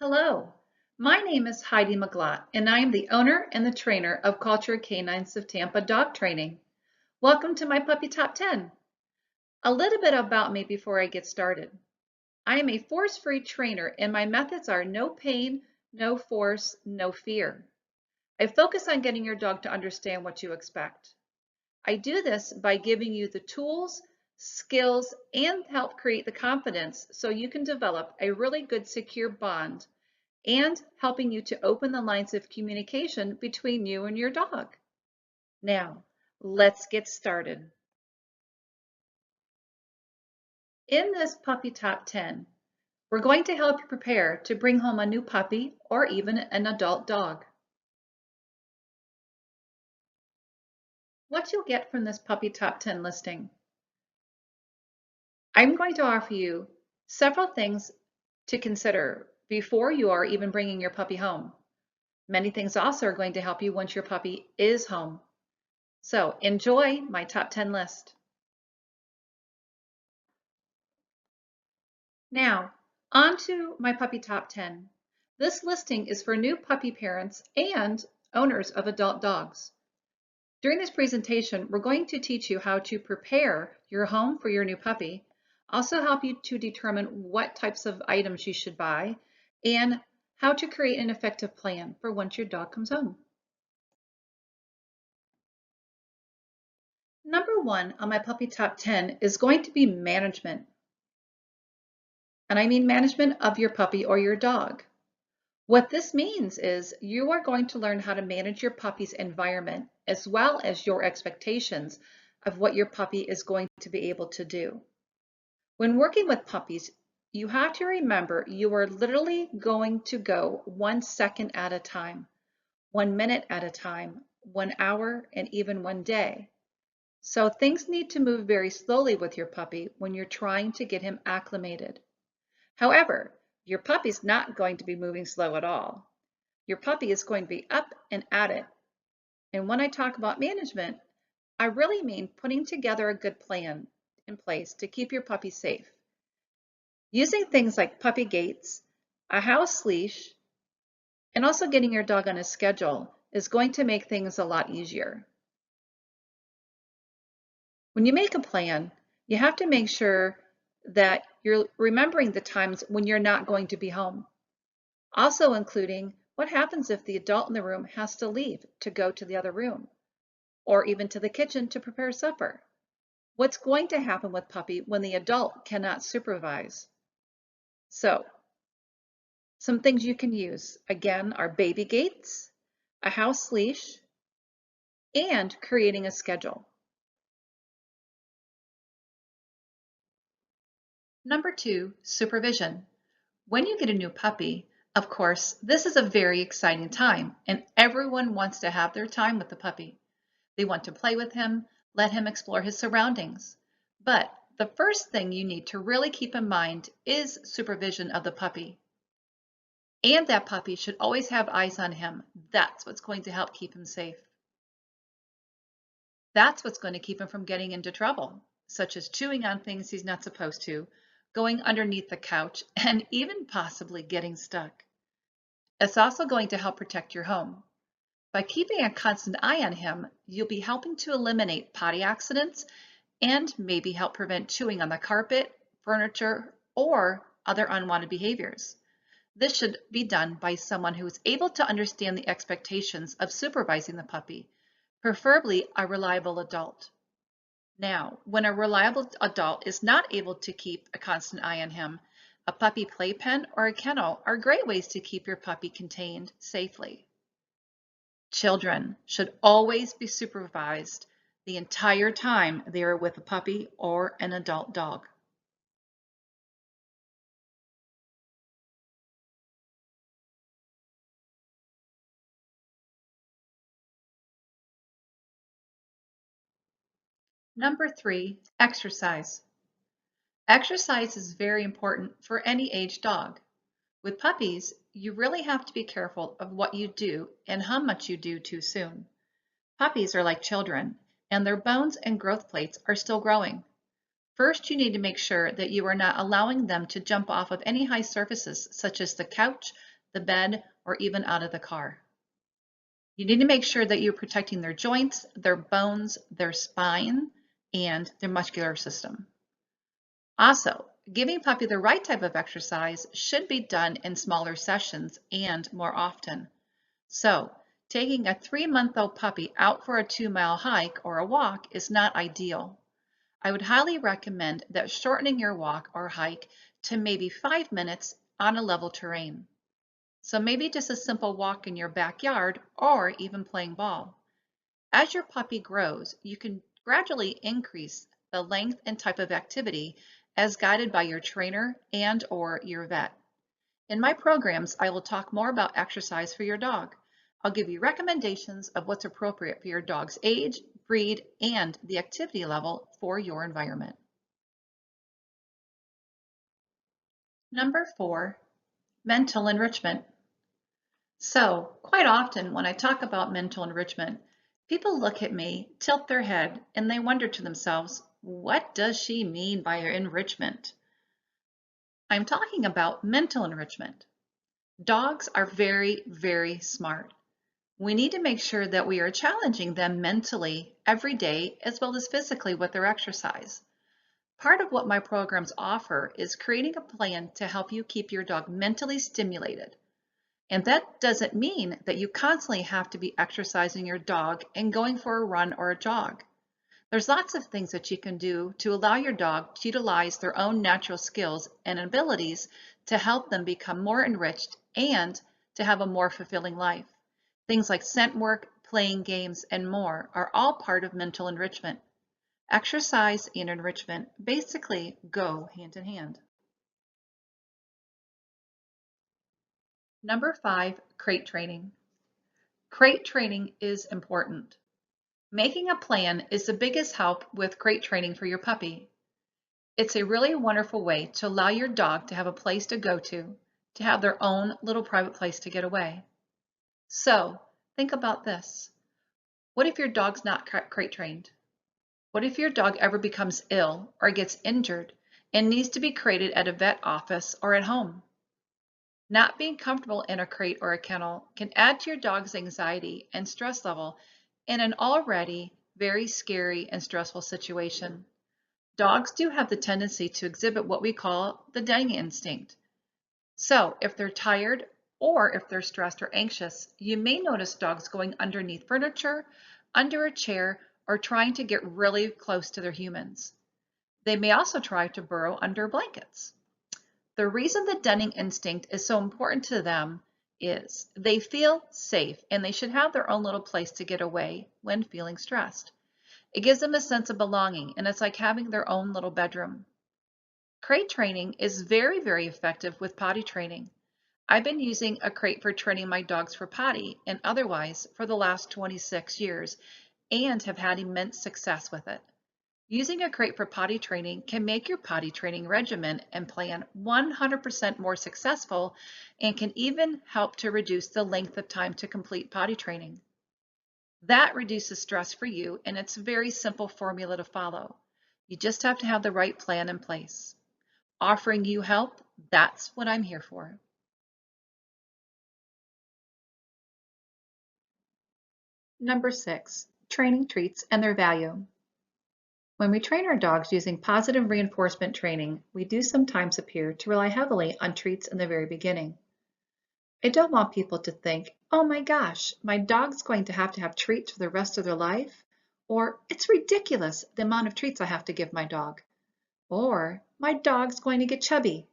Hello, my name is Heidi McGlott, and I am the owner and the trainer of Culture Canines of Tampa Dog Training. Welcome to my Puppy Top 10. A little bit about me before I get started. I am a force-free trainer, and my methods are no pain, no force, no fear. I focus on getting your dog to understand what you expect. I do this by giving you the tools, skills, and help create the confidence so you can develop a really good secure bond and helping you to open the lines of communication between you and your dog. Now, let's get started. In this Puppy Top 10, we're going to help you prepare to bring home a new puppy or even an adult dog. What you'll get from this Puppy Top 10 listing. I'm going to offer you several things to consider before you are even bringing your puppy home. Many things also are going to help you once your puppy is home. So enjoy my top 10 list. Now, on to my puppy top 10. This listing is for new puppy parents and owners of adult dogs. During this presentation, we're going to teach you how to prepare your home for your new puppy, also help you to determine what types of items you should buy, and how to create an effective plan for once your dog comes home. Number one on my puppy top 10 is going to be management. And I mean management of your puppy or your dog. What this means is you are going to learn how to manage your puppy's environment as well as your expectations of what your puppy is going to be able to do. When working with puppies, you have to remember you are literally going to go 1 second at a time, 1 minute at a time, 1 hour, and even 1 day. So things need to move very slowly with your puppy when you're trying to get him acclimated. However, your puppy's not going to be moving slow at all. Your puppy is going to be up and at it. And when I talk about management, I really mean putting together a good plan in place to keep your puppy safe. Using things like puppy gates, a house leash, and also getting your dog on a schedule is going to make things a lot easier. When you make a plan, you have to make sure that you're remembering the times when you're not going to be home. Also including what happens if the adult in the room has to leave to go to the other room, or even to the kitchen to prepare supper. What's going to happen with puppy when the adult cannot supervise? So, some things you can use, again, are baby gates, a house leash, and creating a schedule. Number 2, supervision. When you get a new puppy, of course, this is a very exciting time, and everyone wants to have their time with the puppy. They want to play with him, let him explore his surroundings. But the first thing you need to really keep in mind is supervision of the puppy. And that puppy should always have eyes on him. That's what's going to help keep him safe. That's what's going to keep him from getting into trouble, such as chewing on things he's not supposed to, going underneath the couch, and even possibly getting stuck. It's also going to help protect your home. By keeping a constant eye on him, you'll be helping to eliminate potty accidents and maybe help prevent chewing on the carpet, furniture, or other unwanted behaviors. This should be done by someone who is able to understand the expectations of supervising the puppy, preferably a reliable adult. Now, when a reliable adult is not able to keep a constant eye on him, a puppy playpen or a kennel are great ways to keep your puppy contained safely. Children should always be supervised the entire time they are with a puppy or an adult dog. Number 3, exercise. Exercise is very important for any age dog. With puppies, you really have to be careful of what you do and how much you do too soon. Puppies are like children, and their bones and growth plates are still growing. First, you need to make sure that you are not allowing them to jump off of any high surfaces, such as the couch, the bed, or even out of the car. You need to make sure that you're protecting their joints, their bones, their spine, and their muscular system. Also, giving puppy the right type of exercise should be done in smaller sessions and more often. So, taking a 3-month-old puppy out for a 2-mile hike or a walk is not ideal. I would highly recommend that shortening your walk or hike to maybe 5 minutes on a level terrain. So maybe just a simple walk in your backyard or even playing ball. As your puppy grows, you can gradually increase the length and type of activity as guided by your trainer and or your vet. In my programs, I will talk more about exercise for your dog. I'll give you recommendations of what's appropriate for your dog's age, breed, and the activity level for your environment. Number 4, mental enrichment. So, quite often when I talk about mental enrichment, people look at me, tilt their head, and they wonder to themselves, what does she mean by enrichment? I'm talking about mental enrichment. Dogs are very, very smart. We need to make sure that we are challenging them mentally every day as well as physically with their exercise. Part of what my programs offer is creating a plan to help you keep your dog mentally stimulated. And that doesn't mean that you constantly have to be exercising your dog and going for a run or a jog. There's lots of things that you can do to allow your dog to utilize their own natural skills and abilities to help them become more enriched and to have a more fulfilling life. Things like scent work, playing games, and more are all part of mental enrichment. Exercise and enrichment basically go hand in hand. Number 5, crate training. Crate training is important. Making a plan is the biggest help with crate training for your puppy. It's a really wonderful way to allow your dog to have a place to go to have their own little private place to get away. So, think about this. What if your dog's not crate trained? What if your dog ever becomes ill or gets injured and needs to be crated at a vet office or at home? Not being comfortable in a crate or a kennel can add to your dog's anxiety and stress level in an already very scary and stressful situation. Dogs do have the tendency to exhibit what we call the denning instinct. So if they're tired or if they're stressed or anxious, you may notice dogs going underneath furniture, under a chair, or trying to get really close to their humans. They may also try to burrow under blankets. The reason the denning instinct is so important to them is they feel safe and they should have their own little place to get away when feeling stressed. It gives them a sense of belonging, and it's like having their own little bedroom. Crate training is very, very effective with potty training. I've been using a crate for training my dogs for potty and otherwise for the last 26 years and have had immense success with it. Using a crate for potty training can make your potty training regimen and plan 100% more successful and can even help to reduce the length of time to complete potty training. That reduces stress for you, and it's a very simple formula to follow. You just have to have the right plan in place. Offering you help, that's what I'm here for. Number 6, training treats and their value. When we train our dogs using positive reinforcement training, we do sometimes appear to rely heavily on treats in the very beginning. I don't want people to think, oh my gosh, my dog's going to have treats for the rest of their life, or it's ridiculous the amount of treats I have to give my dog, or my dog's going to get chubby.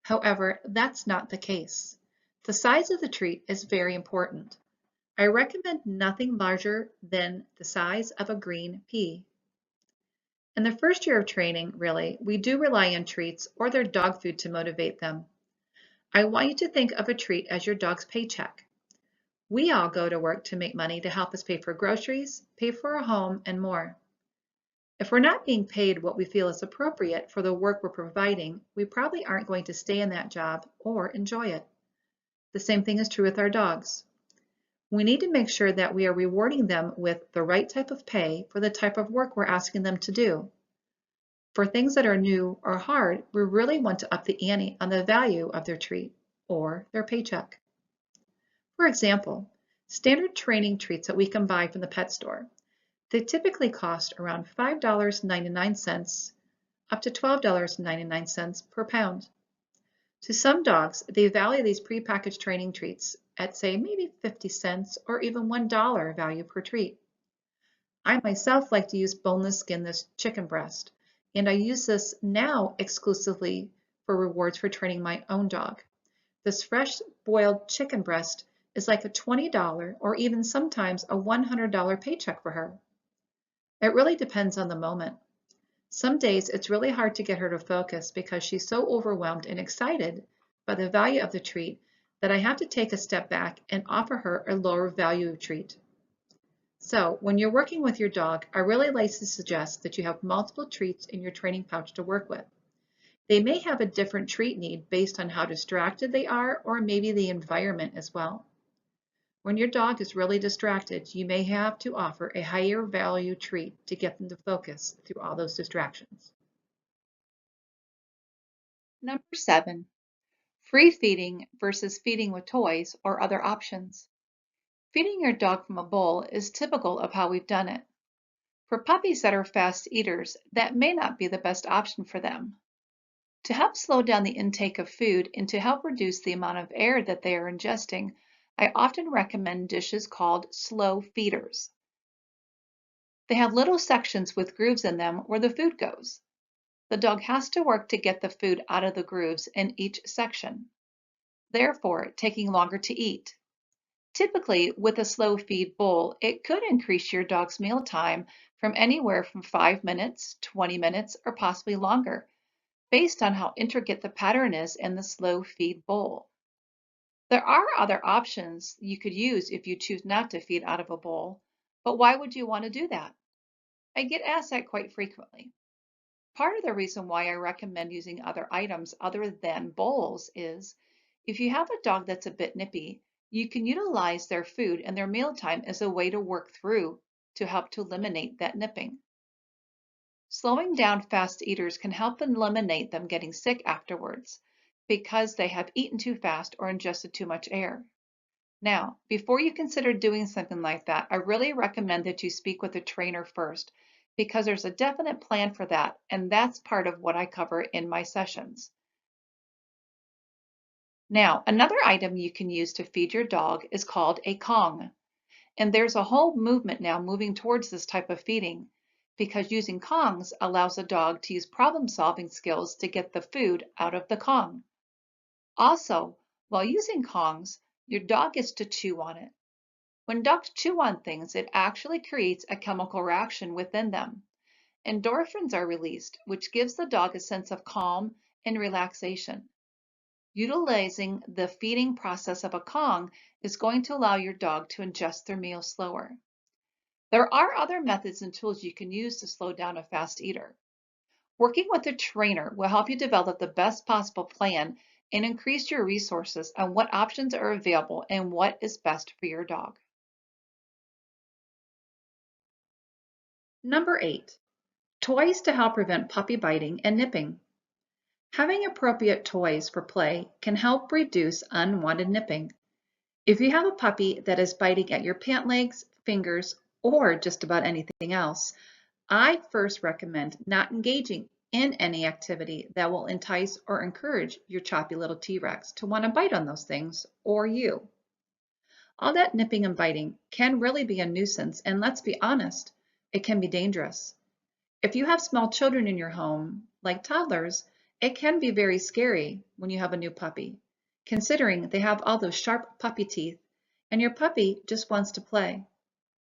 However, that's not the case. The size of the treat is very important. I recommend nothing larger than the size of a green pea. In the first year of training, really, we do rely on treats or their dog food to motivate them. I want you to think of a treat as your dog's paycheck. We all go to work to make money to help us pay for groceries, pay for a home, and more. If we're not being paid what we feel is appropriate for the work we're providing, we probably aren't going to stay in that job or enjoy it. The same thing is true with our dogs. We need to make sure that we are rewarding them with the right type of pay for the type of work we're asking them to do. For things that are new or hard, we really want to up the ante on the value of their treat or their paycheck. For example, standard training treats that we can buy from the pet store, they typically cost around $5.99 up to $12.99 per pound. To some dogs, they value these prepackaged training treats at, say, maybe 50 cents or even $1 value per treat. I myself like to use boneless skinless chicken breast, and I use this now exclusively for rewards for training my own dog. This fresh boiled chicken breast is like a $20 or even sometimes a $100 paycheck for her. It really depends on the moment. Some days it's really hard to get her to focus because she's so overwhelmed and excited by the value of the treat that I have to take a step back and offer her a lower value treat. So when you're working with your dog, I really like to suggest that you have multiple treats in your training pouch to work with. They may have a different treat need based on how distracted they are or maybe the environment as well. When your dog is really distracted, you may have to offer a higher value treat to get them to focus through all those distractions. Number 7, free feeding versus feeding with toys or other options. Feeding your dog from a bowl is typical of how we've done it. For puppies that are fast eaters, that may not be the best option for them. To help slow down the intake of food and to help reduce the amount of air that they are ingesting, I often recommend dishes called slow feeders. They have little sections with grooves in them where the food goes. The dog has to work to get the food out of the grooves in each section, therefore taking longer to eat. Typically, with a slow feed bowl, it could increase your dog's meal time from anywhere from 5 minutes, 20 minutes, or possibly longer, based on how intricate the pattern is in the slow feed bowl. There are other options you could use if you choose not to feed out of a bowl, but why would you want to do that? I get asked that quite frequently. Part of the reason why I recommend using other items other than bowls is if you have a dog that's a bit nippy, you can utilize their food and their mealtime as a way to work through to help to eliminate that nipping. Slowing down fast eaters can help eliminate them getting sick afterwards because they have eaten too fast or ingested too much air. Now, before you consider doing something like that, I really recommend that you speak with a trainer first because there's a definite plan for that, and that's part of what I cover in my sessions. Now, another item you can use to feed your dog is called a Kong, and there's a whole movement now moving towards this type of feeding because using Kongs allows a dog to use problem-solving skills to get the food out of the Kong. Also, while using Kongs, your dog gets to chew on it. When dogs chew on things, it actually creates a chemical reaction within them. Endorphins are released, which gives the dog a sense of calm and relaxation. Utilizing the feeding process of a Kong is going to allow your dog to ingest their meal slower. There are other methods and tools you can use to slow down a fast eater. Working with a trainer will help you develop the best possible plan and increase your resources on what options are available and what is best for your dog. Number 8, toys to help prevent puppy biting and nipping. Having appropriate toys for play can help reduce unwanted nipping. If you have a puppy that is biting at your pant legs, fingers, or just about anything else, I first recommend not engaging in any activity that will entice or encourage your choppy little T-Rex to want to bite on those things or you. All that nipping and biting can really be a nuisance, and let's be honest, it can be dangerous. If you have small children in your home, like toddlers, it can be very scary when you have a new puppy, considering they have all those sharp puppy teeth and your puppy just wants to play.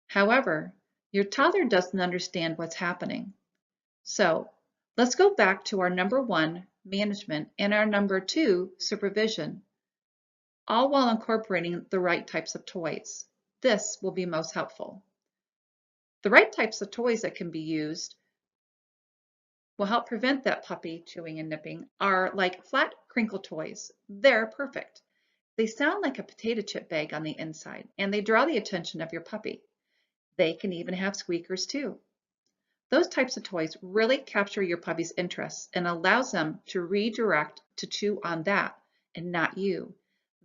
However, your toddler doesn't understand what's happening. So let's go back to our number 1, management, and our number 2, supervision, all while incorporating the right types of toys. This will be most helpful. The right types of toys that can be used will help prevent that puppy chewing and nipping are like flat crinkle toys. They're perfect. They sound like a potato chip bag on the inside, and they draw the attention of your puppy. They can even have squeakers too. Those types of toys really capture your puppy's interests and allows them to redirect to chew on that and not you.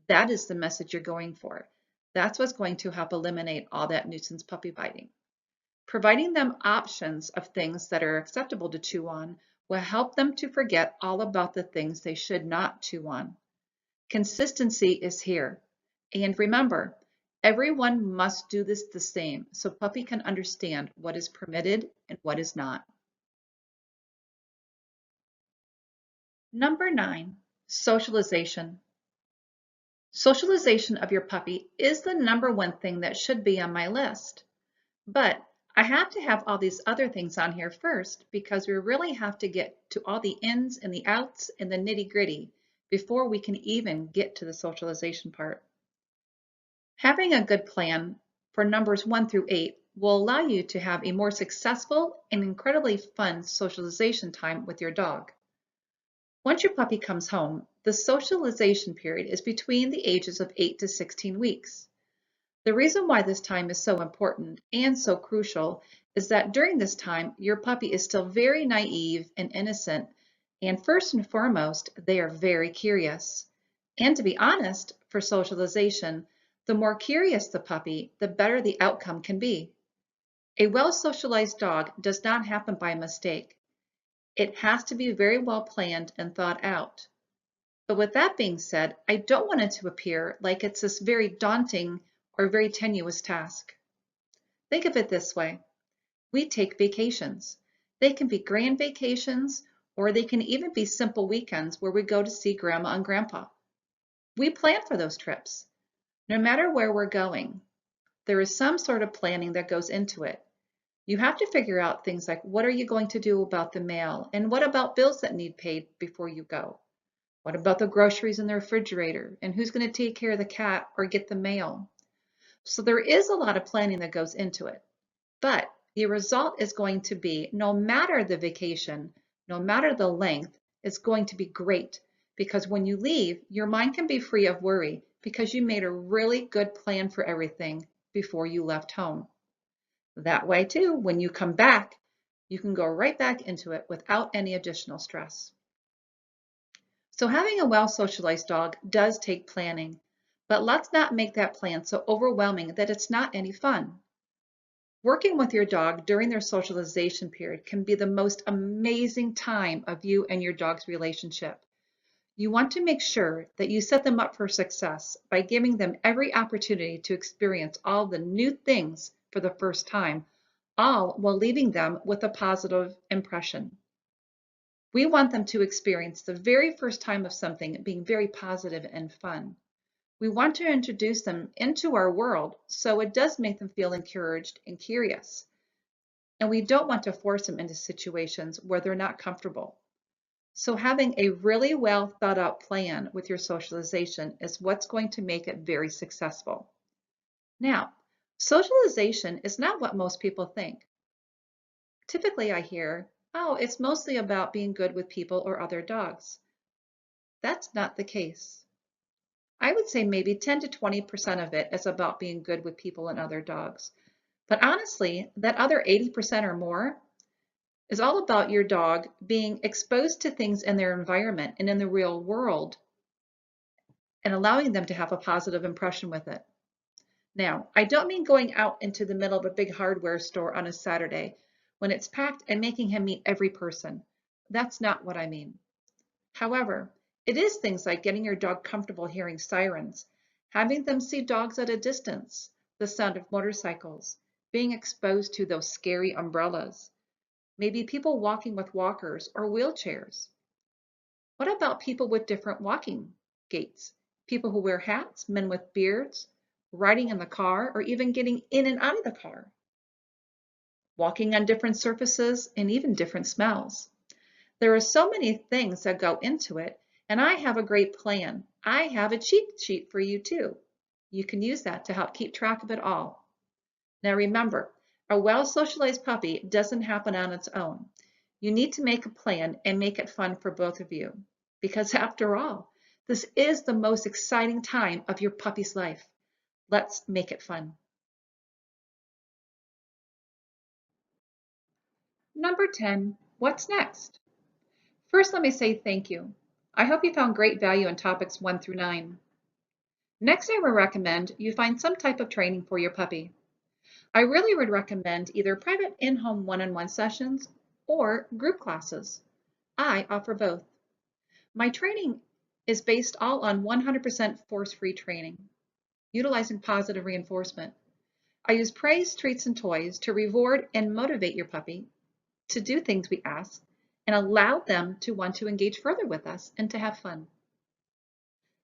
That is the message you're going for. That's what's going to help eliminate all that nuisance puppy biting. Providing them options of things that are acceptable to chew on will help them to forget all about the things they should not chew on. Consistency is here. And remember, everyone must do this the same so puppy can understand what is permitted and what is not. Number 9, socialization. Socialization of your puppy is the number one thing that should be on my list. But I have to have all these other things on here first because we really have to get to all the ins and the outs and the nitty-gritty before we can even get to the socialization part. Having a good plan for numbers 1 through 8 will allow you to have a more successful and incredibly fun socialization time with your dog. Once your puppy comes home, the socialization period is between the ages of 8 to 16 weeks. The reason why this time is so important and so crucial is that during this time, your puppy is still very naive and innocent, and first and foremost, they are very curious. And to be honest, for socialization, the more curious the puppy, the better the outcome can be. A well-socialized dog does not happen by mistake. It has to be very well planned and thought out. But with that being said, I don't want it to appear like it's this very daunting or very tenuous task. Think of it this way. We take vacations. They can be grand vacations, or they can even be simple weekends where we go to see Grandma and Grandpa. We plan for those trips. No matter where we're going, there is some sort of planning that goes into it. You have to figure out things like what are you going to do about the mail, and what about bills that need paid before you go? What about the groceries in the refrigerator, and who's going to take care of the cat or get the mail? So there is a lot of planning that goes into it. But the result is going to be, no matter the vacation, no matter the length, it's going to be great. Because when you leave, your mind can be free of worry because you made a really good plan for everything before you left home. That way too, when you come back, you can go right back into it without any additional stress. So having a well-socialized dog does take planning, but let's not make that plan so overwhelming that it's not any fun. Working with your dog during their socialization period can be the most amazing time of you and your dog's relationship. You want to make sure that you set them up for success by giving them every opportunity to experience all the new things for the first time, all while leaving them with a positive impression. We want them to experience the very first time of something being very positive and fun. We want to introduce them into our world so it does make them feel encouraged and curious. And we don't want to force them into situations where they're not comfortable. So having a really well thought out plan with your socialization is what's going to make it very successful. Now, socialization is not what most people think. Typically I hear, oh, it's mostly about being good with people or other dogs. That's not the case. I would say maybe 10 to 20% of it is about being good with people and other dogs. But honestly, that other 80% or more is all about your dog being exposed to things in their environment and in the real world and allowing them to have a positive impression with it. Now, I don't mean going out into the middle of a big hardware store on a Saturday when it's packed and making him meet every person. That's not what I mean. However, it is things like getting your dog comfortable hearing sirens, having them see dogs at a distance, the sound of motorcycles, being exposed to those scary umbrellas, maybe people walking with walkers or wheelchairs. What about people with different walking gaits? People who wear hats, men with beards, riding in the car, or even getting in and out of the car, walking on different surfaces and even different smells. There are so many things that go into it, and I have a great plan. I have a cheat sheet for you too. You can use that to help keep track of it all. Now remember, a well-socialized puppy doesn't happen on its own. You need to make a plan and make it fun for both of you. Because after all, this is the most exciting time of your puppy's life. Let's make it fun. Number 10, what's next? First, let me say thank you. I hope you found great value in topics 1 through 9. Next, I would recommend you find some type of training for your puppy. I really would recommend either private in-home one-on-one sessions or group classes. I offer both. My training is based all on 100% force-free training, utilizing positive reinforcement. I use praise, treats, and toys to reward and motivate your puppy to do things we ask and allow them to want to engage further with us and to have fun.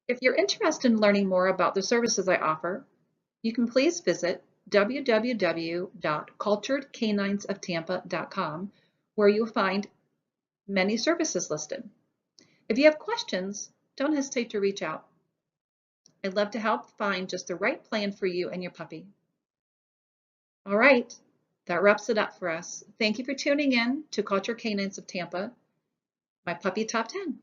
If you're interested in learning more about the services I offer, you can please visit www.culturedcaninesoftampa.com, where you'll find many services listed. If you have questions, don't hesitate to reach out. I'd love to help find just the right plan for you and your puppy. All right, that wraps it up for us. Thank you for tuning in to Cultured Canines of Tampa, my puppy top 10.